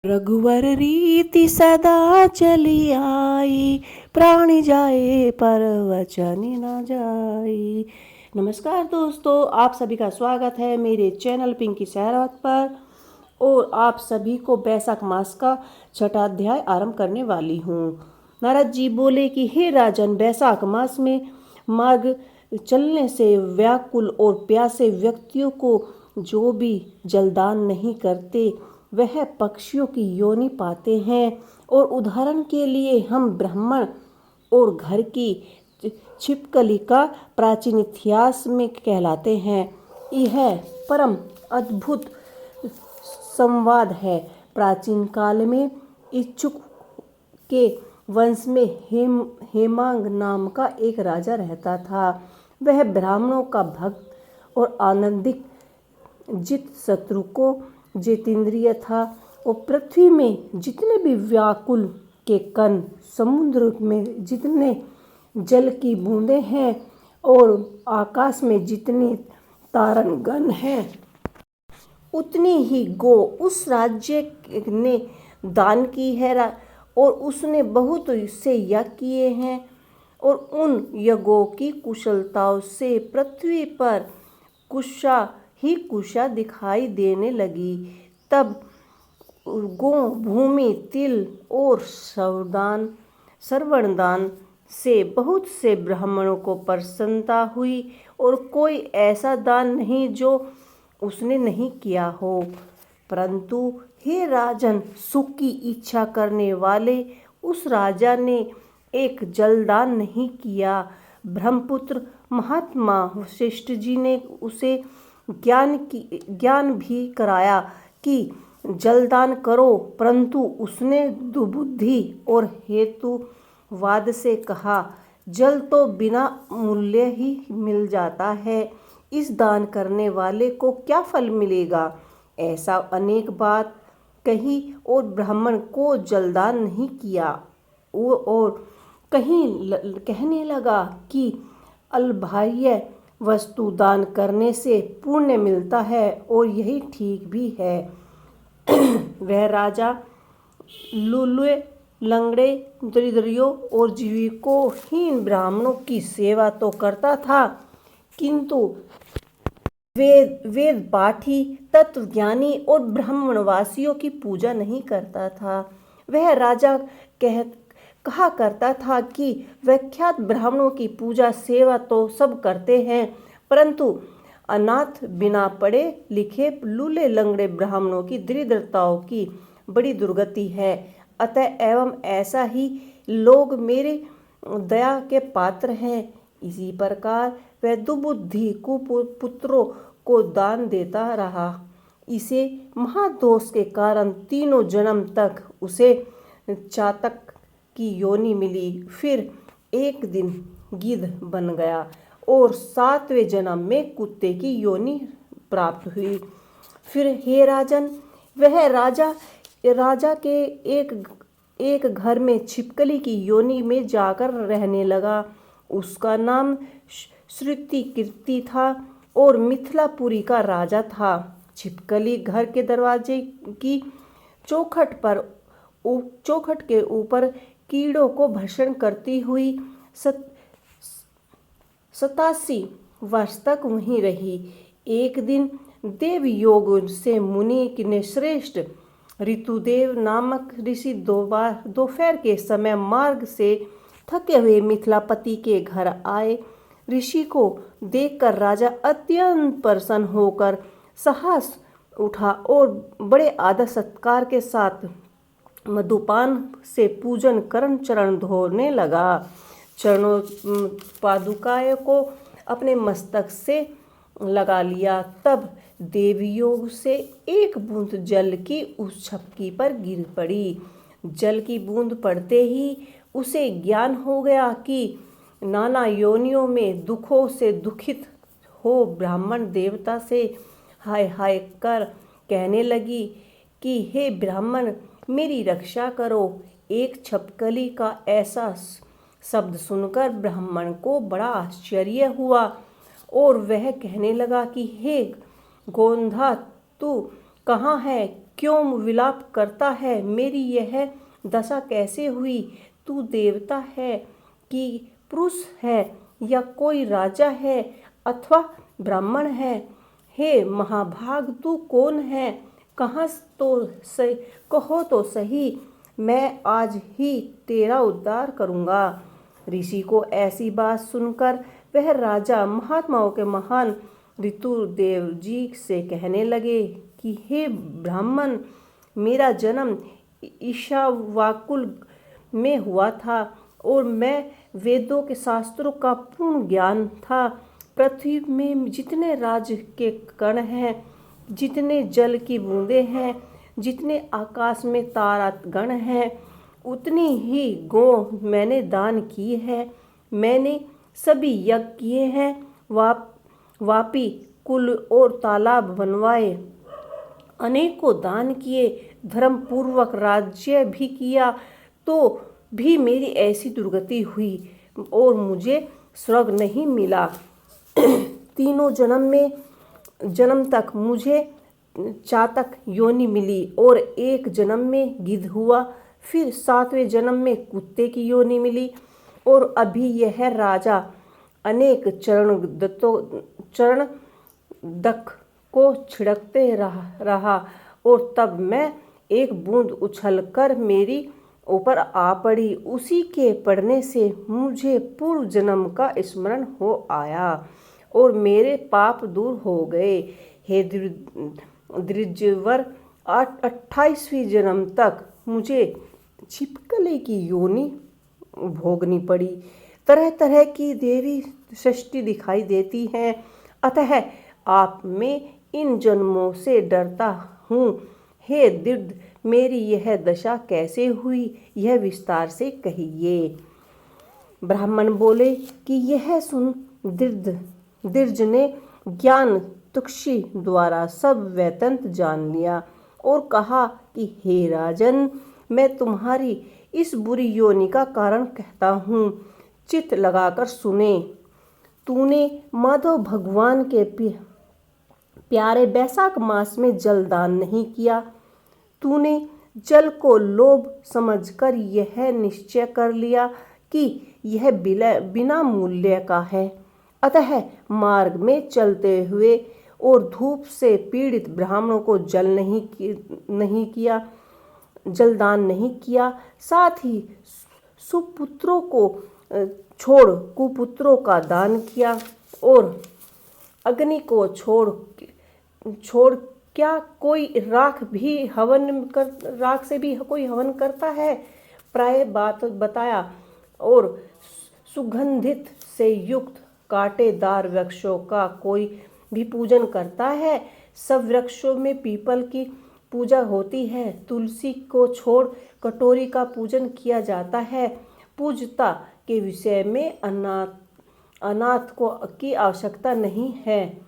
रघुवर रीति सदा चली आई, प्राण जाए पर वचन न जाई। नमस्कार दोस्तों, आप सभी का स्वागत है मेरे चैनल पिंकी सहरावत पर। और आप सभी को बैसाख मास का छठा अध्याय आरंभ करने वाली हूँ। नारद जी बोले कि हे राजन, बैसाख मास में मार्ग चलने से व्याकुल और प्यासे व्यक्तियों को जो भी जलदान नहीं करते वह पक्षियों की योनि पाते हैं। और उदाहरण के लिए हम ब्राह्मण और घर की छिपकली का प्राचीन इतिहास में कहलाते हैं। यह परम अद्भुत संवाद है। प्राचीन काल में इच्छुक के वंश में हेमांग नाम का एक राजा रहता था। वह ब्राह्मणों का भक्त और आनंदित जित शत्रु को जितेंद्रिय था। और पृथ्वी में जितने भी व्याकुल के कण, समुद्र में जितने जल की बूंदें हैं और आकाश में जितने तारगण हैं, उतनी ही गो उस राज्य ने दान की है। और उसने बहुत से यज्ञ किए हैं। और उन यज्ञों की कुशलताओं से पृथ्वी पर कुशा ही कुशा दिखाई देने लगी। तब गो, भूमि, तिल और श्रवणदान से बहुत से ब्राह्मणों को प्रसन्नता हुई। और कोई ऐसा दान नहीं जो उसने नहीं किया हो। परंतु हे राजन, सुख की इच्छा करने वाले उस राजा ने एक जलदान नहीं किया। ब्रह्मपुत्र महात्मा वशिष्ठ जी ने उसे ज्ञान भी कराया कि जलदान करो, परंतु उसने दुबुद्धि और हेतुवाद से कहा, जल तो बिना मूल्य ही मिल जाता है, इस दान करने वाले को क्या फल मिलेगा। ऐसा अनेक बात कही और ब्राह्मण को जलदान नहीं किया। और कहने लगा कि अल्पबाह्य वस्तु दान करने से पुण्य मिलता है और यही ठीक भी है। वह राजा लूले, लंगड़े, दरिद्रियों और जीविकोहीन ब्राह्मणों की सेवा तो करता था, किंतु वेद पाठी, तत्वज्ञानी और ब्राह्मणवासियों की पूजा नहीं करता था। वह राजा कहा करता था कि विख्यात ब्राह्मणों की पूजा सेवा तो सब करते हैं, परंतु अनाथ, बिना पढ़े लिखे, लूले लंगड़े ब्राह्मणों की दरिद्रताओं की बड़ी दुर्गति है। अतः एवं ऐसा ही लोग मेरे दया के पात्र हैं। इसी प्रकार वह दुबुद्धि कुपुत्रों को दान देता रहा। इसे महादोष के कारण 3 जन्म तक उसे चातक की योनि मिली। फिर एक दिन गिद्ध बन गया और 7वें जन्म में कुत्ते की योनि प्राप्त हुई। फिर हे राजन, वह राजा के एक घर में छिपकली की योनि में जाकर रहने लगा। उसका नाम श्रुतिकीर्ति था और मिथिलापुरी का राजा था। छिपकली घर के दरवाजे की चौखट के ऊपर कीड़ों को भक्षण करती हुई 87 वर्ष तक वहीं रही। एक दिन देवयोग से मुनि ने श्रेष्ठ ऋतुदेव नामक ऋषि दोपहर के समय मार्ग से थके हुए मिथिलापति के घर आए। ऋषि को देखकर राजा अत्यंत प्रसन्न होकर साहस उठा और बड़े आदर सत्कार के साथ मधुपान से पूजन कर चरण धोने लगा। चरणों पादुकाएं को अपने मस्तक से लगा लिया। तब देवयोग से एक बूंद जल की उस छपकी पर गिर पड़ी। जल की बूंद पड़ते ही उसे ज्ञान हो गया कि नाना योनियों में दुखों से दुखित हो ब्राह्मण देवता से हाय हाय कर कहने लगी कि हे ब्राह्मण, मेरी रक्षा करो। एक छिपकली का ऐसा शब्द सुनकर ब्राह्मण को बड़ा आश्चर्य हुआ और वह कहने लगा कि हे गोंधा, तू कहाँ है? क्यों विलाप करता है, मेरी यह दशा कैसे हुई। तू देवता है कि पुरुष है, या कोई राजा है अथवा ब्राह्मण है। हे महाभाग, तू कौन है, कहाँ तो सही, कहो तो सही, मैं आज ही तेरा उद्धार करूँगा। ऋषि को ऐसी बात सुनकर वह राजा महात्माओं के महान ऋतुदेव जी से कहने लगे कि हे ब्राह्मण, मेरा जन्म ईशावाकुल में हुआ था और मैं वेदों के शास्त्रों का पूर्ण ज्ञान था। पृथ्वी में जितने राज के कण हैं, जितने जल की बूंदें हैं, जितने आकाश में तारागण हैं, उतनी ही गौ मैंने दान की है। मैंने सभी यज्ञ किए हैं, वापी कुल और तालाब बनवाए, अनेकों दान किए, धर्म पूर्वक राज्य भी किया, तो भी मेरी ऐसी दुर्गति हुई और मुझे स्वर्ग नहीं मिला। तीनों जन्म तक मुझे चातक योनि मिली और एक जन्म में गिद्ध हुआ, फिर 7वें जन्म में कुत्ते की योनि मिली, और अभी यह राजा अनेक चरणदक को छिड़कते रहा और तब मैं एक बूंद उछलकर मेरी ऊपर आ पड़ी। उसी के पड़ने से मुझे पूर्व जन्म का स्मरण हो आया और मेरे पाप दूर हो गए। हे द्विजवर, 28वीं जन्म तक मुझे छिपकली की योनि भोगनी पड़ी। तरह तरह की देवी सृष्टि दिखाई देती हैं, अतः आप में इन जन्मों से डरता हूँ। हे दीर्घ, मेरी यह दशा कैसे हुई, यह विस्तार से कहिए। ब्राह्मण बोले कि यह सुन दीर्घ ने ज्ञान तुक्षी द्वारा सब वैतंत जान लिया और कहा कि हे राजन, मैं तुम्हारी इस बुरी योनि का कारण कहता हूँ, चित्त लगाकर सुने। तूने माधव भगवान के प्यारे बैसाख मास में जल दान नहीं किया। तूने जल को लोभ समझकर यह निश्चय कर लिया कि यह बिना मूल्य का है, अतः मार्ग में चलते हुए और धूप से पीड़ित ब्राह्मणों को जलदान नहीं किया। साथ ही सुपुत्रों को छोड़ कुपुत्रों का दान किया और अग्नि को छोड़ क्या कोई राख से भी कोई हवन करता है। प्राय बात बताया और सुगंधित से युक्त कांटेदार वृक्षों का कोई भी पूजन करता है। सब वृक्षों में पीपल की पूजा होती है। तुलसी को छोड़ कटोरी का पूजन किया जाता है। पूजता के विषय में अनाथ को की आवश्यकता नहीं है,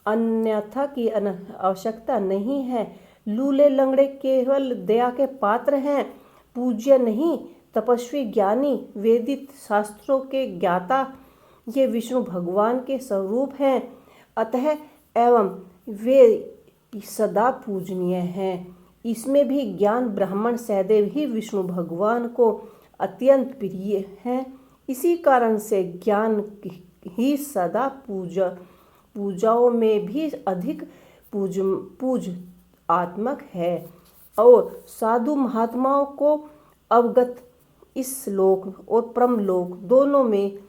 अन्यथा की आवश्यकता नहीं है। लूले लंगड़े केवल दया के पात्र हैं, पूज्य नहीं। तपस्वी ज्ञानी वेदित शास्त्रों के ज्ञाता ये विष्णु भगवान के स्वरूप हैं, अतः एवं वे सदा पूजनीय हैं। इसमें भी ज्ञान ब्राह्मण सदैव ही विष्णु भगवान को अत्यंत प्रिय हैं। इसी कारण से ज्ञान ही सदा पूजाओं में भी अधिक पूज आत्मक है और साधु महात्माओं को अवगत इस लोक और परमलोक दोनों में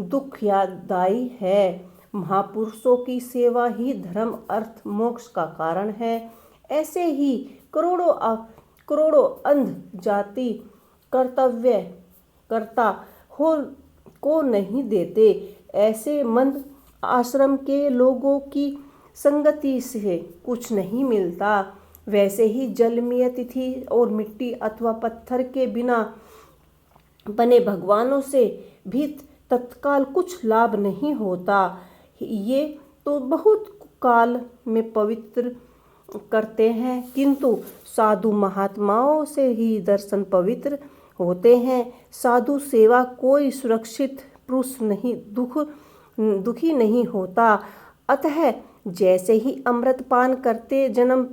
दुखदायी है। महापुरुषों की सेवा ही धर्म अर्थ मोक्ष का कारण है। ऐसे ही करोड़ों अंध जाति कर्तव्य करता हो को नहीं देते। ऐसे मंद आश्रम के लोगों की संगति से कुछ नहीं मिलता। वैसे ही जलमय तिथि और मिट्टी अथवा पत्थर के बिना बने भगवानों से भी तत्काल कुछ लाभ नहीं होता। ये तो बहुत काल में पवित्र करते हैं, किंतु साधु महात्माओं से ही दर्शन पवित्र होते हैं। साधु सेवा कोई सुरक्षित पुरुष नहीं दुखी नहीं होता। अतः जैसे ही अमृत पान करते जन्म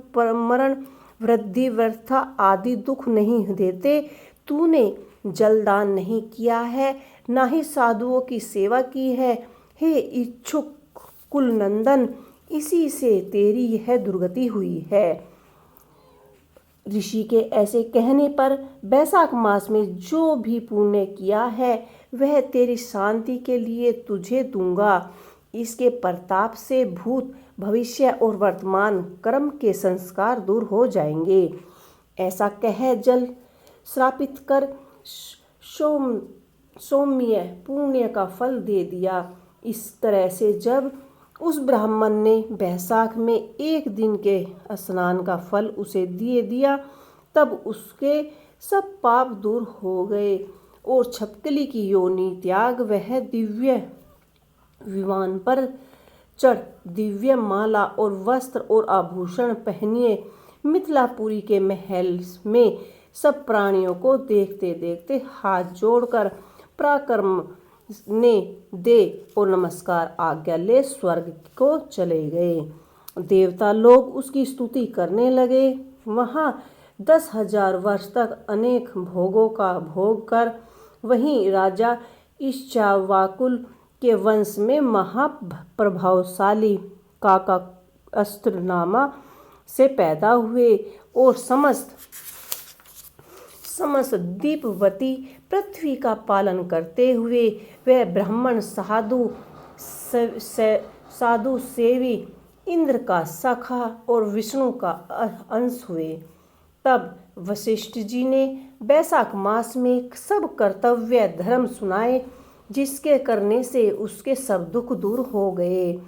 मरण वृद्धि व्यर्था आदि दुख नहीं देते। तूने जलदान नहीं किया है, ना ही साधुओं की सेवा की है। हे इच्छुक कुलनंदन, इसी से तेरी यह दुर्गति हुई है। ऋषि के ऐसे कहने पर बैसाख मास में जो भी पुण्य किया है वह तेरी शांति के लिए तुझे दूंगा। इसके प्रताप से भूत, भविष्य और वर्तमान कर्म के संस्कार दूर हो जाएंगे। ऐसा कह जल श्रापित कर सौम्य पुण्य का फल दे दिया। इस तरह से जब उस ब्राह्मण ने बैसाख में एक दिन के स्नान का फल उसे दिया, तब उसके सब पाप दूर हो गए और छपकली की योनि त्याग वह दिव्य विमान पर चढ़ दिव्य माला और वस्त्र और आभूषण पहनिए मिथिलापुरी के महल में सब प्राणियों को देखते देखते हाथ जोड़कर पराक्रम ने दे और नमस्कार आज्ञा ले स्वर्ग को चले गए। देवता लोग उसकी स्तुति करने लगे। वहाँ 10,000 वर्ष तक अनेक भोगों का भोग कर वहीं राजा इच्छावाकुल के वंश में महाप्रभावशाली काका अस्त्रनामा से पैदा हुए और समस्त दीपवती पृथ्वी का पालन करते हुए वह ब्राह्मण साधु सेवी इंद्र का सखा और विष्णु का अंश हुए। तब वशिष्ठ जी ने बैसाख मास में सब कर्तव्य धर्म सुनाए, जिसके करने से उसके सब दुख दूर हो गए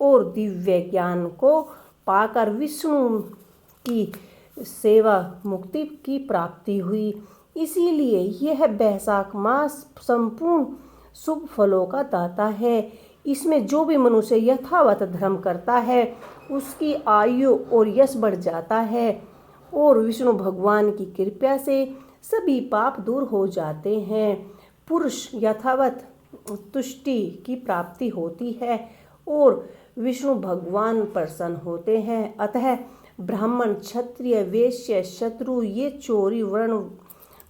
और दिव्य ज्ञान को पाकर विष्णु की सेवा मुक्ति की प्राप्ति हुई। इसीलिए यह बैसाख मास संपूर्ण शुभ फलों का दाता है। इसमें जो भी मनुष्य यथावत धर्म करता है उसकी आयु और यश बढ़ जाता है और विष्णु भगवान की कृपा से सभी पाप दूर हो जाते हैं। पुरुष यथावत तुष्टि की प्राप्ति होती है और विष्णु भगवान प्रसन्न होते हैं। अतः ब्राह्मण, क्षत्रिय, वैश्य, शत्रु, ये चोरी, वर्ण,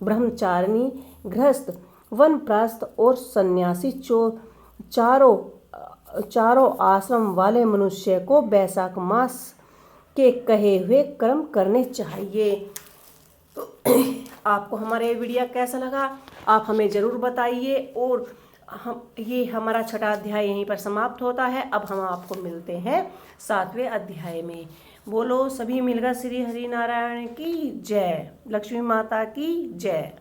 ब्रह्मचारिणी, गृहस्थ, वनप्रस्थ और सन्यासी चारों आश्रम वाले मनुष्य को बैसाख मास के कहे हुए कर्म करने चाहिए। तो आपको हमारा ये वीडियो कैसा लगा आप हमें ज़रूर बताइए। और ये हमारा 6वां अध्याय यहीं पर समाप्त होता है। अब हम आपको मिलते हैं 7वें अध्याय में। बोलो सभी मिलकर श्री हरि नारायण की जय, लक्ष्मी माता की जय।